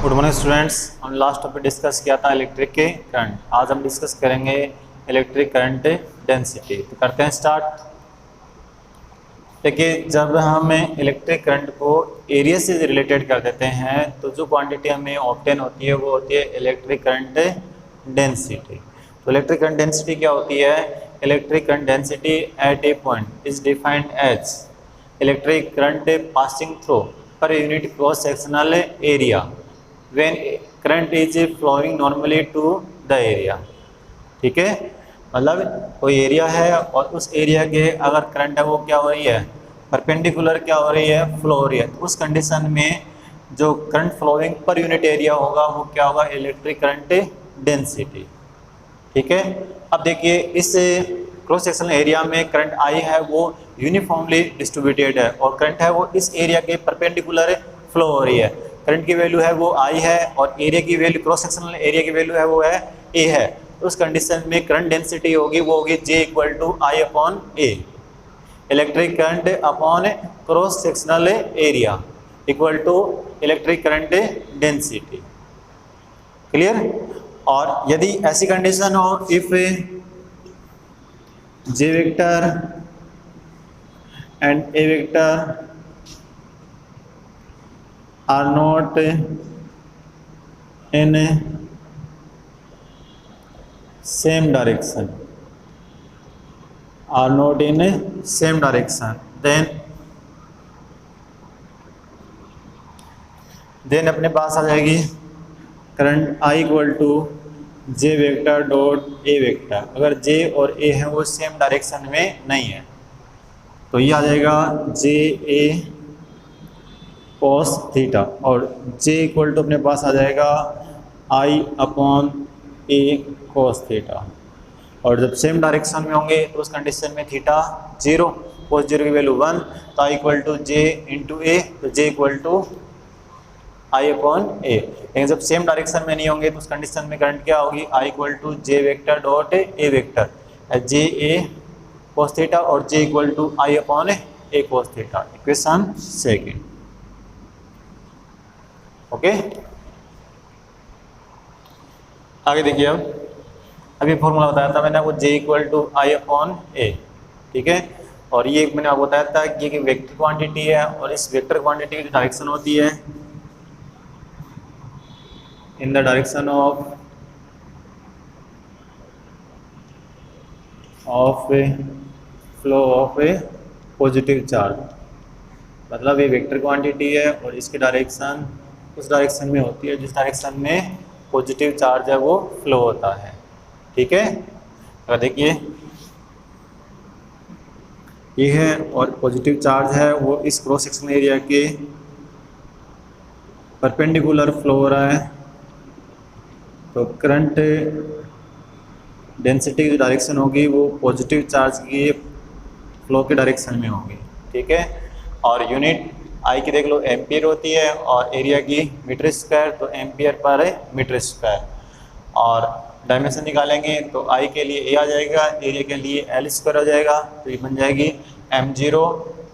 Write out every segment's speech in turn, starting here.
Good morning students. हम last topic discuss किया था इलेक्ट्रिक के करंट। आज हम डिस्कस करेंगे इलेक्ट्रिक करंट डेंसिटी। तो करते हैं स्टार्ट। देखिए, जब हम इलेक्ट्रिक करंट को एरिया से रिलेटेड कर देते हैं तो जो क्वांटिटी हमें ऑब्टेन होती है वो होती है इलेक्ट्रिक करंट डेंसिटी। तो इलेक्ट्रिक करंट डेंसिटी क्या होती है? Electric current density at a point is defined as electric current passing through per unit cross sectional area when current is flowing normally to the area। ठीक है, मतलब कोई area है और उस एरिया के अगर करंट है वो क्या हो रही है, परपेंडिकुलर क्या हो रही है, फ्लो हो रही है। तो उस कंडीशन में जो current flowing per unit area होगा वो क्या होगा, इलेक्ट्रिक करंट डेंसिटी। ठीक है, अब देखिए इस क्रॉस सेक्शनल एरिया में करंट आई है वो यूनिफॉर्मली डिस्ट्रीब्यूटेड है और करंट है वो इस एरिया के परपेंडिकुलर फ्लो हो रही है। करंट की वैल्यू है वो आई है और एरिया की वैल्यू, क्रॉस सेक्शनल एरिया की वैल्यू है वो है ए है। उस कंडीशन में करंट डेंसिटी होगी वो होगी J equal to I upon A. Electric current upon cross sectional area equal to electric current density. Clear? और यदि ऐसी कंडीशन हो, if J vector and A vector are not in same direction, are not in same direction, then अपने पास आ जाएगी current I equal to J vector dot A vector. अगर J और A है वो सेम डायरेक्शन में नहीं है तो ये आ जाएगा J A कॉस थीटा और J इक्वल टू अपने पास आ जाएगा I upon A cos theta. और जब सेम डायरेक्शन में होंगे तो उस कंडीशन में थीटा 0, कॉस 0 की वैल्यू 1, तो I equal to J into a, तो J equal to I upon a. लेकिन जब सेम डायरेक्शन में नहीं होंगे तो उस कंडीशन में करंट क्या होगी, I equal to J vector dot A vector, J A cos theta और J equal to I upon A cos theta. Equation second. Okay, आगे देखिए। अब अभी फॉर्मूला बताया था मैंने आपको J equal to I upon a. ठीक है, और ये मैंने आपको बताया था कि ये वेक्टर क्वांटिटी है और इस वेक्टर क्वांटिटी की डायरेक्शन होती है in the direction of flow of A positive charge. मतलब ये वेक्टर क्वांटिटी है और इसकी डायरेक्शन उस डायरेक्शन में होती है जिस डायरेक्शन में पॉजिटिव चार्ज है वो फ्लो होता है। ठीक है, अगर देखिए ये है और पॉजिटिव चार्ज है वो इस क्रॉस सेक्शन एरिया के परपेंडिकुलर फ्लो हो रहा है, तो करंट डेंसिटी की डायरेक्शन होगी वो पॉजिटिव चार्ज की फ्लो की डायरेक्शन में होगी। ठीक है, और यूनिट आई की देख लो एम्पियर होती है और एरिया की मीटर स्क्वायर, तो एम्पियर पर मीटर स्क्वायर। और डायमेंशन निकालेंगे तो आई के लिए ए आ जाएगा, एरिया के लिए एल स्क्वायर हो जाएगा, तो ये बन जाएगी m0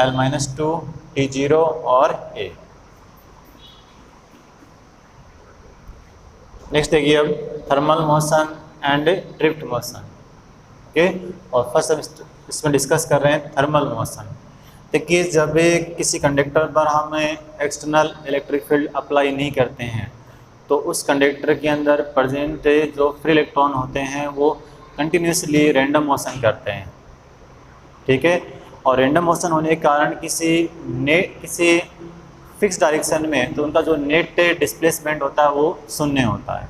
l-2 t0 और a। नेक्स्ट देखिए अब thermal motion and drift motion. Okay, और फर्स्ट अब इसमें डिस्कस कर रहे हैं थर्मल मोशन। देखिए, जब किसी कंडक्टर पर हम एक्सटर्नल इलेक्ट्रिक फील्ड अप्लाई नहीं करते हैं तो उस कंडक्टर के अंदर प्रेजेंट जो फ्री इलेक्ट्रॉन होते हैं वो कंटिन्यूसली रैंडम मोशन करते हैं। ठीक है, और रैंडम मोशन होने के कारण किसी फिक्स डायरेक्शन में तो उनका जो नेट डिस्प्लेसमेंट होता है वो शून्य होता है।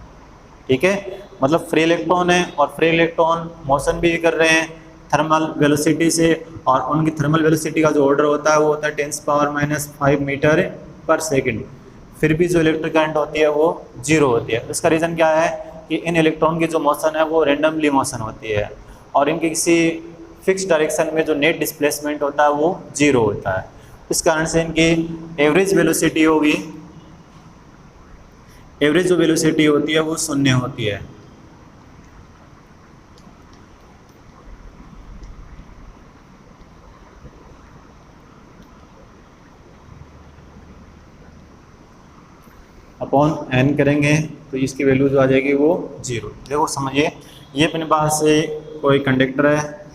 ठीक है, मतलब फ्री इलेक्ट्रॉन है और फ्री इलेक्ट्रॉन मोशन भी कर रहे हैं थर्मल वेलोसिटी से, और उनकी थर्मल वेलोसिटी का जो ऑर्डर होता है वो होता है 10⁻⁵ मीटर पर सेकंड। फिर भी जो इलेक्ट्रिक करंट होती है वो 0 होती है। इसका रीज़न क्या है कि इन इलेक्ट्रॉन की जो मोशन है वो रैंडमली मोशन होती है और इनकी किसी फिक्स डायरेक्शन में जो नेट डिस्प्लेसमेंट होता है वो 0 होता है। इस कारण से इनकी एवरेज वेलोसिटी होगी, एवरेज जो वेलोसिटी होती है वो 0 होती है। अपॉन n करेंगे तो इसकी वैल्यू जो आ जाएगी वो 0। देखो समझिए, ये अपने पास कोई कंडक्टर है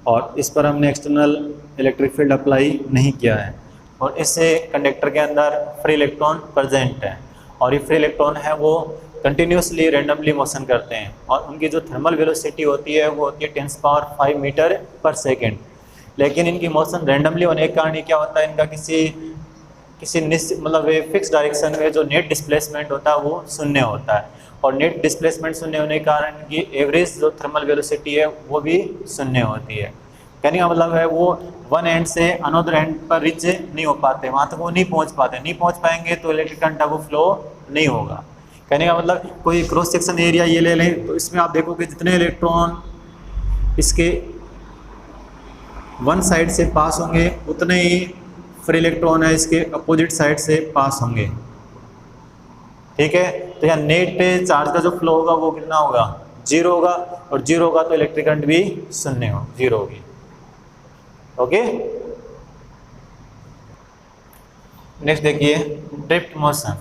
और इस पर हमने एक्सटर्नल इलेक्ट्रिक फील्ड अप्लाई नहीं किया है और इस कंडक्टर के अंदर फ्री इलेक्ट्रॉन प्रेजेंट है और ये फ्री इलेक्ट्रॉन है वो कंटिन्यूसली रैंडमली मोशन करते हैं और उनकी जो थर्मल वेलोसिटी होती है वो होती है 10⁵ मीटर पर सेकेंड। लेकिन इनकी मोशन रैंडमली होने के कारण क्या होता है, इनका किसी निश्चित मतलब फिक्स डायरेक्शन में जो नेट डिस्प्लेसमेंट होता है वो शून्य होता है और नेट डिस्प्लेसमेंट शून्य होने के कारण इनकी एवरेज जो थर्मल वेलोसिटी है वो भी शून्य होती है। कहने का मतलब है वो वन एंड से अनदर एंड पर रीच नहीं हो पाते, वहाँ तक वो नहीं पहुँच पाएंगे तो इलेक्ट्रिक करंट को फ्लो नहीं होगा। कहने का मतलब कोई क्रॉस सेक्शन एरिया ये ले लें तो इसमें आप देखो कि जितने इलेक्ट्रॉन इसके वन साइड से पास होंगे उतने ही फ्री इलेक्ट्रॉन है इसके अपोजिट साइड से पास होंगे। ठीक है, तो यहाँ नेट चार्ज का जो फ्लो होगा वो कितना होगा, 0 होगा और 0 होगा तो इलेक्ट्रिक करंट भी 0 होगी। ओके, नेक्स्ट देखिए ड्रिफ्ट मोशन।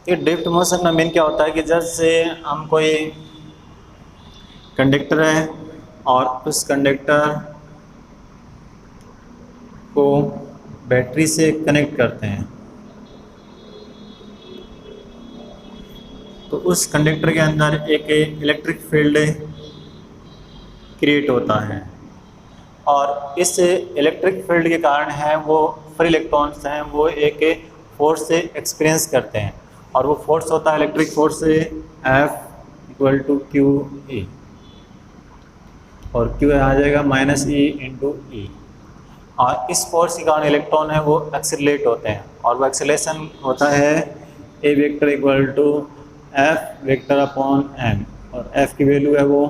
ये ड्रिफ्ट मोशन में मेन क्या होता है कि जैसे हम कोई कंडक्टर है और उस कंडक्टर को बैटरी से कनेक्ट करते हैं तो उस कंडक्टर के अंदर एक इलेक्ट्रिक फील्ड क्रिएट होता है और इस इलेक्ट्रिक फील्ड के कारण है वो फ्री इलेक्ट्रॉन्स हैं वो एक फोर्स से एक्सपीरियंस करते हैं और वो फोर्स होता है इलेक्ट्रिक फोर्स F=QE और Q आ जाएगा -E/E और इस फोर्स के कारण इलेक्ट्रॉन है वो एक्सीलरेट होते हैं और वो एक्सीलरेशन होता है A=F/m और F की वैल्यू है वो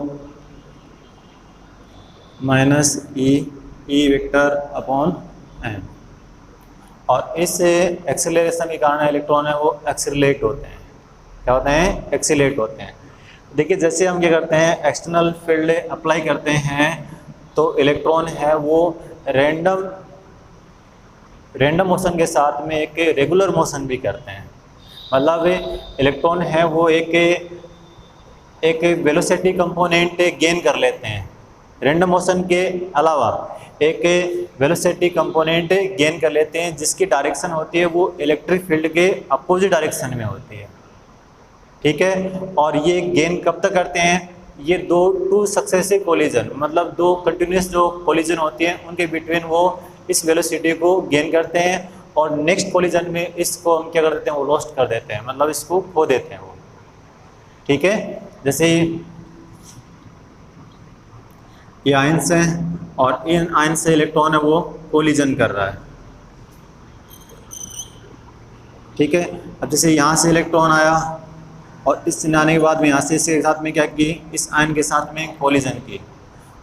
-E/m और इस एक्सीलरेशन के कारण इलेक्ट्रॉन है वो एक्सीलरेट होते हैं। क्या होते हैं, एक्सीलरेट होते हैं। देखिए जैसे हम क्या करते हैं, एक्सटर्नल फील्ड अप्लाई करते हैं तो इलेक्ट्रॉन है वो रैंडम मोशन के साथ में एक रेगुलर मोशन भी करते हैं। मतलब इलेक्ट्रॉन है वो एक वेलोसिटी कंपोनेंट गेन कर लेते हैं, रैंडम मोशन के अलावा एक वेलोसिटी कंपोनेंट गेन कर लेते हैं जिसकी डायरेक्शन होती है वो इलेक्ट्रिक फील्ड के अपोजिट डायरेक्शन में होती है। ठीक है, और ये गेन कब तक करते हैं, ये टू सक्सेसिव कोलिजन मतलब दो कंटिन्यूस जो कोलिजन होती है उनके बिटवीन वो इस वेलोसिटी को गेन करते हैं और नेक्स्ट कोलिजन में इसको हम क्या कर देते हैं, वो लॉस्ट कर देते हैं, मतलब इसको खो देते हैं वो। ठीक है, जैसे ये आयंस हैं और इन आयन से इलेक्ट्रॉन है वो कोलिजन कर रहा है। ठीक है, अब जैसे यहाँ से इलेक्ट्रॉन आया और इस आने के बाद में यहाँ से इसके साथ में क्या की, इस आयन के साथ में कोलिजन की।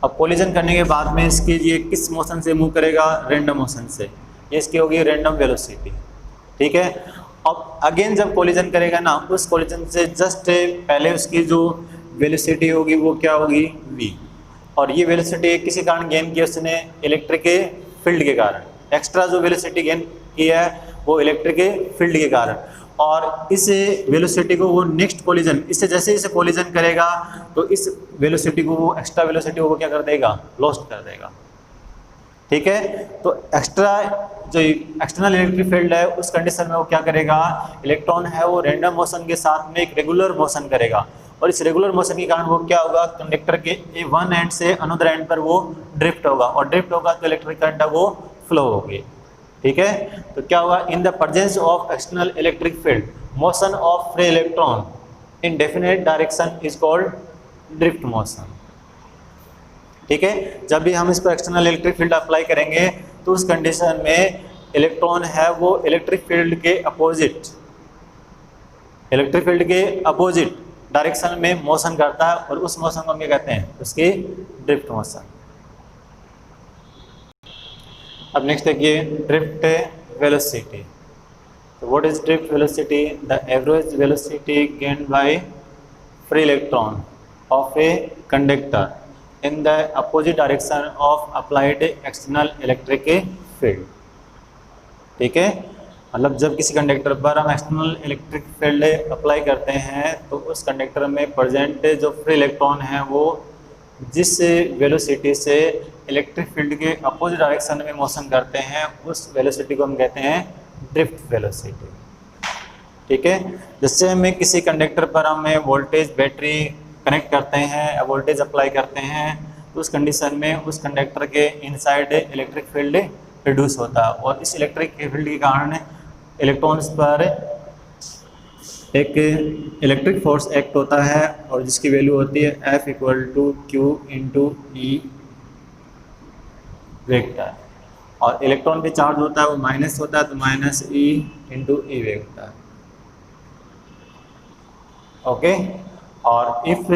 अब कोलिजन करने के बाद में इसकी ये किस मोशन से मूव करेगा, रैंडम मोशन से, ये इसकी होगी रैंडम वेलोसिटी। ठीक है, अब अगेन जब कोलिजन करेगा ना, उस कोलिजन से जस्ट पहले उसकी जो वेलोसिटी होगी वो क्या होगी, v, और ये वेलोसिटी किसी कारण गेन की उसने इलेक्ट्रिक फील्ड के कारण, एक्स्ट्रा जो वेलोसिटी गेन किया है वो इलेक्ट्रिक फील्ड के कारण, और इस वेलोसिटी को वो नेक्स्ट कोलिजन, इससे जैसे इसे कोलिजन करेगा तो इस वेलोसिटी को वो एक्स्ट्रा वेलोसिटी को क्या कर देगा, लॉस्ट कर देगा। ठीक है, तो एक्स्ट्रा जो एक्सटर्नल इलेक्ट्रिक फील्ड है उस कंडीशन में वो क्या करेगा, इलेक्ट्रॉन है वो रैंडम मोशन के साथ में एक रेगुलर मोशन करेगा और इस रेगुलर मोशन के कारण वो क्या होगा, कंडक्टर के वन एंड से अनदर एंड पर वो ड्रिफ्ट होगा और ड्रिफ्ट होगा तो इलेक्ट्रिक करंट वो फ्लो होगी। ठीक है, तो क्या होगा, in the presence of external electric field motion of free electron in definite direction is called drift motion. ठीक है, जब भी हम इस पर एक्सटर्नल इलेक्ट्रिक फील्ड अप्लाई करेंगे तो उस कंडीशन में इलेक्ट्रॉन है वो इलेक्ट्रिक फील्ड के अपोजिट डायरेक्शन में मोशन करता है और उस मोशन को हम क्या कहते हैं, उसकी ड्रिफ्ट मोशन। अब नेक्स्ट देखिए ड्रिफ्ट वेलोसिटी। तो what is drift velocity, the average velocity gained by free electron of a conductor in the opposite direction of applied external electric field। ठीक है, मतलब जब किसी कंडक्टर पर हम एक्सटर्नल इलेक्ट्रिक फील्ड अप्लाई करते हैं तो उस कंडक्टर में प्रेजेंट जो फ्री इलेक्ट्रॉन है वो जिस वेलोसिटी से इलेक्ट्रिक फील्ड के अपोजिट डायरेक्शन में मोशन करते हैं उस वेलोसिटी को हम कहते हैं ड्रिफ्ट वेलोसिटी। ठीक है, जैसे हमें किसी कंडक्टर पर हमें वोल्टेज बैटरी कनेक्ट करते हैं या वोल्टेज अप्लाई करते हैं तो उस कंडीशन में उस कंडक्टर के इनसाइड इलेक्ट्रिक फील्ड प्रोड्यूस होता है और इस इलेक्ट्रिक फील्ड के कारण इलेक्ट्रॉन्स पर एक इलेक्ट्रिक फोर्स एक्ट होता है और जिसकी वैल्यू होती है F equal to q into e vector, और इलेक्ट्रॉन पे चार्ज होता है वो माइनस होता है तो minus e into e vector. Okay, और if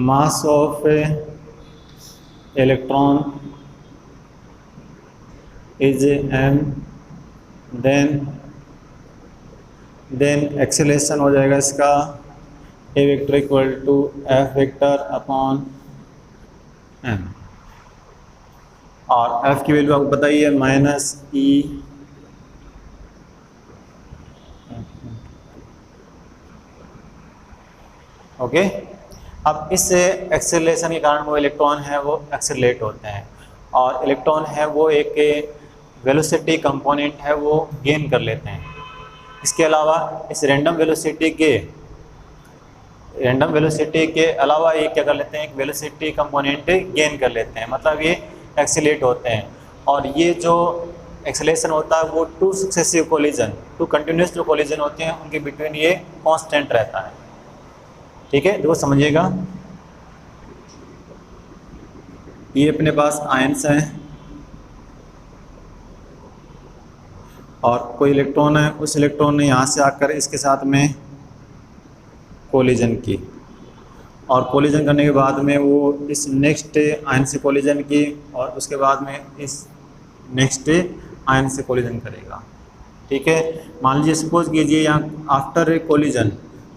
mass of electron is m then acceleration हो जाएगा इसका a vector equal to f vector upon m, और f की वैल्यू आपको पता ही है माइनस ई ओके। अब इस एक्सेलरेशन के कारण वो इलेक्ट्रॉन है वो एक्सेलरेट होते हैं और इलेक्ट्रॉन है वो एक वेलोसिटी कंपोनेंट है वो गेन कर लेते हैं। इसके अलावा इस रैंडम वेलोसिटी के अलावा ये क्या कर लेते हैं, एक वेलोसिटी कंपोनेंट गेन कर लेते हैं, मतलब ये एक्सेलरेट होते हैं। और ये जो एक्सेलरेशन होता है वो two successive collision, two continuous जो कोलिजन होते हैं उनके बिटवीन ये कांस्टेंट रहता है। ठीक है, देखो समझिएगा, ये अपने पास आयंस हैं और कोई इलेक्ट्रॉन है, उस इलेक्ट्रॉन ने यहाँ से आकर इसके साथ में कोलिजन की और कोलिजन करने के बाद में वो इस नेक्स्ट आयन से कोलिजन की और उसके बाद में इस नेक्स्ट आयन से कोलिजन करेगा। ठीक है, मान लीजिए सपोज कीजिए यहाँ आफ्टर कोलिजन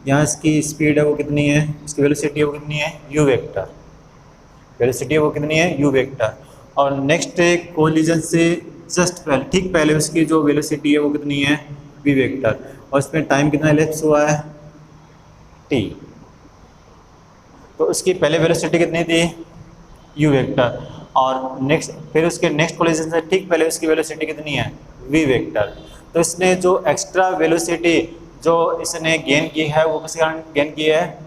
यहाँ इसकी स्पीड है वो कितनी है, इसकी वेलोसिटी है वो कितनी है u वेक्टर, वेलोसिटी है वो कितनी है u वेक्टर, और नेक्स्ट कोलिजन से जस्ट पहले ठीक पहले उसकी जो वेलोसिटी है वो कितनी है v वेक्टर, और इसमें टाइम कितना इलेप्स हुआ है t। तो उसकी पहले वेलोसिटी कितनी थी u वेक्टर, और नेक्स्ट फिर उसके नेक्स्ट कोलिजन से ठीक पहले उसकी वेलोसिटी कितनी है v वेक्टर। तो इसने जो एक्स्ट्रा वेलोसिटी जो इसने गेन की है वो किस कारण गेन की है,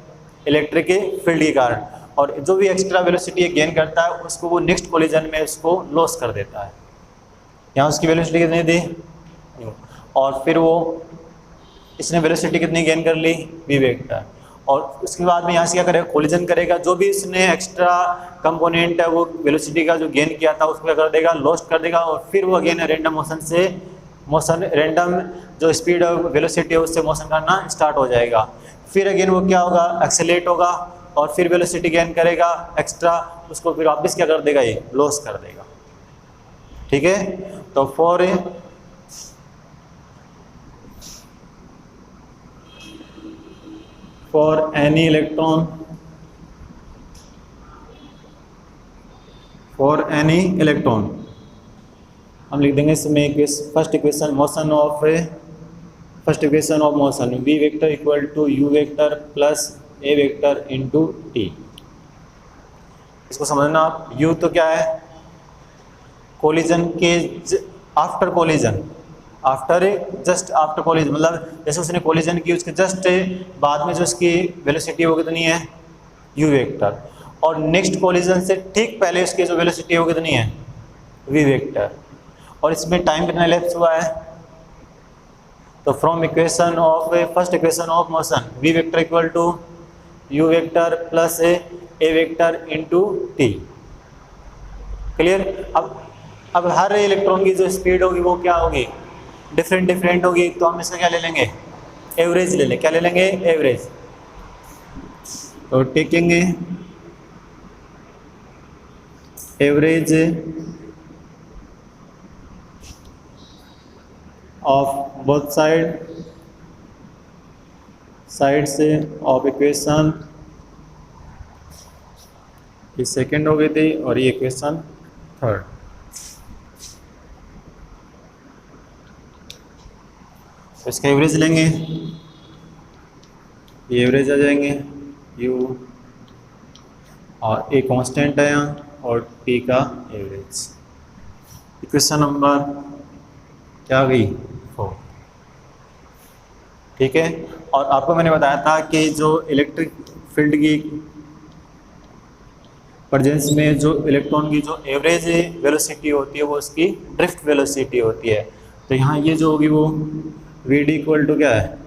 इलेक्ट्रिक फील्ड के कारण, और जो भी एक्स्ट्रा वेलोसिटी गेन करता है उसको वो नेक्स्ट कोलिजन में उसको लॉस कर देता है। यहाँ उसकी वेलोसिटी कितनी थी और फिर वो इसने वेलोसिटी कितनी गेन कर ली v वेक्टर, और उसके बाद में यहाँ से क्या करेगा कोलिजन करेगा, जो भी इसने एक्स्ट्रा कंपोनेंट है वो वेलोसिटी का जो गेन किया था उसको क्या कर देगा लॉस्ट कर देगा, और फिर वो अगेन रैंडम मोशन रैंडम जो स्पीड और वेलोसिटी है उससे मोशन करना स्टार्ट हो जाएगा। फिर अगेन वो क्या होगा एक्सेलरेट होगा और फिर वेलोसिटी गेन करेगा एक्स्ट्रा, उसको फिर वापस क्या कर देगा ये लॉस कर देगा। ठीक है, तो फॉर एनी इलेक्ट्रॉन हम लिख देंगे इसमें first equation of motion v vector equal to u vector plus a vector into t। इसको समझना आप, u तो क्या है कोलिजन के आफ्टर कोलिजन मतलब जैसे उसने कोलिजन की उसके जस्ट बाद में जो उसकी वेलोसिटी वो कितनी है u वेक्टर, और नेक्स्ट कोलिजन से ठीक पहले उसकी जो वेलोसिटी वो कितनी है v वेक्टर, और इसमें टाइम कितना इलेप्स हुआ है। तो from equation of first equation of motion v vector equal to u vector plus a vector into t। Clear. अब हर इलेक्ट्रॉन की जो स्पीड होगी वो क्या होगी डिफरेंट होगी, तो हम इसका क्या ले लेंगे एवरेज ले लें। क्या ले लेंगे एवरेज। तो taking average of both sides of equation, ये सेकेंड हो गई थी और ये इक्वेशन थर्ड। तो इसका एवरेज लेंगे, ये एवरेज आ जाएंगे यू, और ए कांस्टेंट है यहाँ, और टी का एवरेज। इक्वेशन नंबर क्या आ गई 4। ठीक है। और आपको मैंने बताया था कि जो इलेक्ट्रिक फील्ड की प्रेजेंस में जो इलेक्ट्रॉन की जो एवरेज वेलोसिटी होती है वो उसकी ड्रिफ्ट वेलोसिटी होती है। तो यहाँ ये जो होगी वो वी डी इक्वल टू क्या है,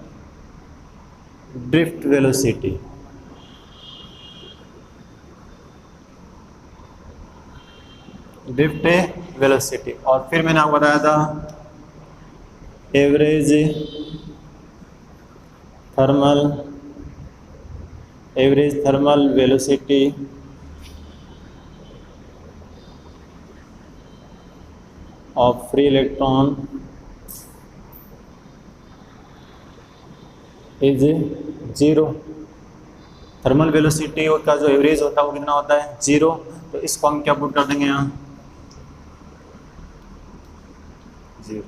ड्रिफ्ट वेलोसिटी। Drift velocity. और फिर मैंने आपको बताया था average thermal velocity of free electron is 0। Thermal velocity का जो एवरेज होता है वो कितना होता है, 0। तो इसको हम क्या पुट कर देंगे यहाँ, 0।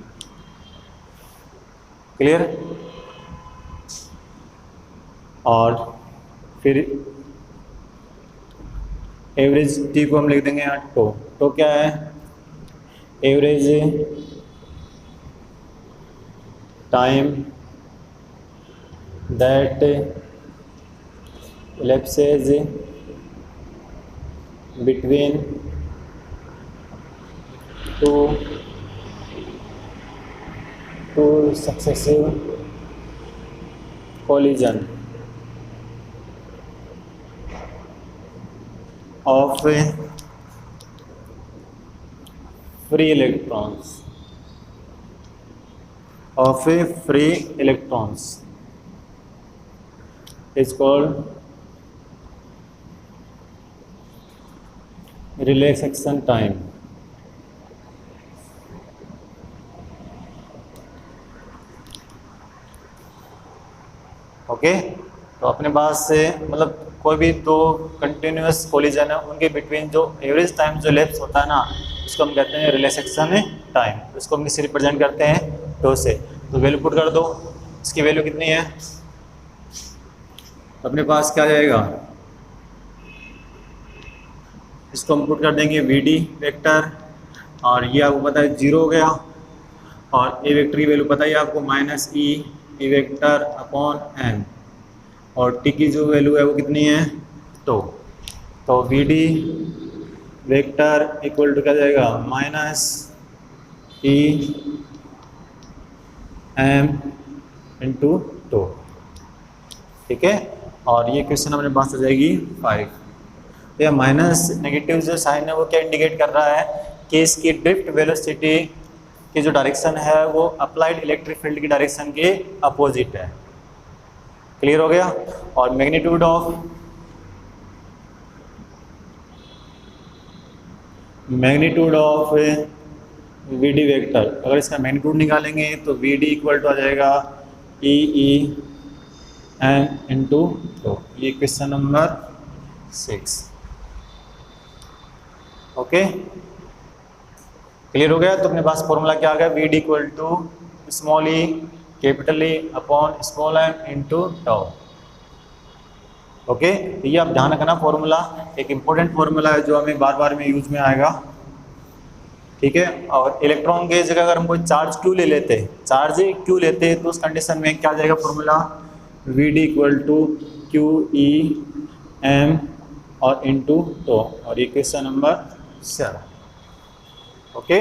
क्लियर। और फिर एवरेज टी को हम लिख देंगे यहाँ टो क्या है, average time that elapses between two successive collision of free electrons is called relaxation time। Okay. तो अपने पास से मतलब कोई भी दो कंटिन्यूअस कोलिजन है उनके बिटवीन जो एवरेज टाइम जो लैप्स होता है ना उसको हम कहते हैं रिलैक्सेशन टाइम। उसको हम किससे रिप्रेजेंट करते हैं, टो से। तो वैल्यू पुट कर दो, इसकी वैल्यू कितनी है, अपने पास क्या जाएगा, इसको हम पुट कर देंगे वी डी वेक्टर, और ये आपको पता है 0 हो गया, और ए वेक्टर की वैल्यू पता है आपको minus E vector upon N, और टी की जो वैल्यू है वो कितनी है, तो V D vector equal to क्या जाएगा, minus E M into tau. ठीक है। और ये क्वेश्चन अपने पास आ जाएगी 5। तो यह माइनस नेगेटिव जो साइन है वो क्या इंडिकेट कर रहा है कि इसकी ड्रिफ्ट वेलोसिटी की जो डायरेक्शन है वो अप्लाइड इलेक्ट्रिक फील्ड की डायरेक्शन के अपोजिट है। क्लियर हो गया। और magnitude of V D vector, अगर इसका मैग्नीट्यूड निकालेंगे तो वी डी इक्वल टू आ जाएगा ई एम इंटू टो। ये क्वेश्चन नंबर 6। ओके। क्लियर हो गया। तो अपने पास फॉर्मूला क्या आ गया, V D equal to small E capital E upon small M into tau. Okay. तो ये आप ध्यान रखना, फॉर्मूला एक इंपॉर्टेंट फॉर्मूला है जो हमें बार बार में यूज में आएगा। ठीक है। और इलेक्ट्रॉन के जगह अगर हम कोई चार्ज क्यू लेते तो उस कंडीशन में क्या जाएगा formula, V D equal to Q E M और इंटू टो। और ये क्वेश्चन नंबर 7। ओके।